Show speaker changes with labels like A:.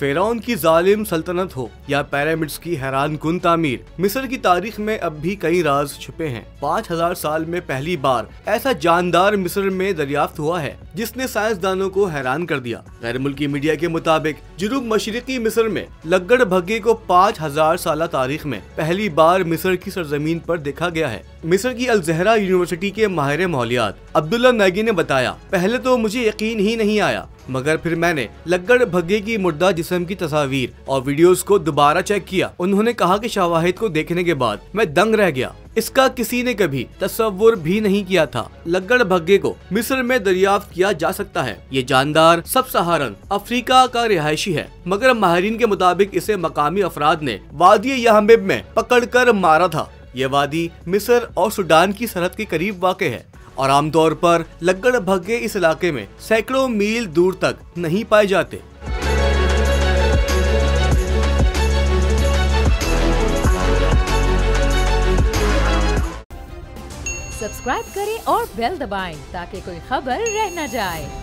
A: फिरौन की जालिम सल्तनत हो या पिरामिड्स की हैरानकुन तामीर, मिस्र की तारीख में अब भी कई राज छुपे हैं। 5000 साल में पहली बार ऐसा जानदार मिस्र में दरियाफ्त हुआ है जिसने साइंसदानों को हैरान कर दिया। गैर मुल्की मीडिया के मुताबिक जुनूब मशरिकी मिस्र में लग्गड़ भग्गे को 5000 साल तारीख में पहली बार मिस्र की सरजमीन पर देखा गया है। मिस्र की अल ज़हरा यूनिवर्सिटी के माहिर माहौलियात अब्दुल्ला नागी ने बताया, पहले तो मुझे यकीन ही नहीं आया, मगर फिर मैंने लग्गड़ भग्गे की मुर्दा जिस्म की तस्वीर और वीडियोस को दोबारा चेक किया। उन्होंने कहा कि शवाहिद को देखने के बाद मैं दंग रह गया। इसका किसी ने कभी तस्वुर भी नहीं किया था। लग्गड़ भग्गे को मिस्र में दरियाफ्त किया जा सकता है। ये जानदार सब सहारन अफ्रीका का रिहायशी है, मगर माहिरीन के मुताबिक इसे मकामी अफराद ने वादी याहमेब में पकड़ कर मारा था। ये वादी मिस्र और सूडान की सरहद के करीब वाक़ है और आमतौर पर लग्गड़ भग्गे इस इलाके में सैकड़ों मील दूर तक नहीं पाए जाते।
B: सब्सक्राइब करें और बेल दबाएं ताकि कोई खबर रह न जाए।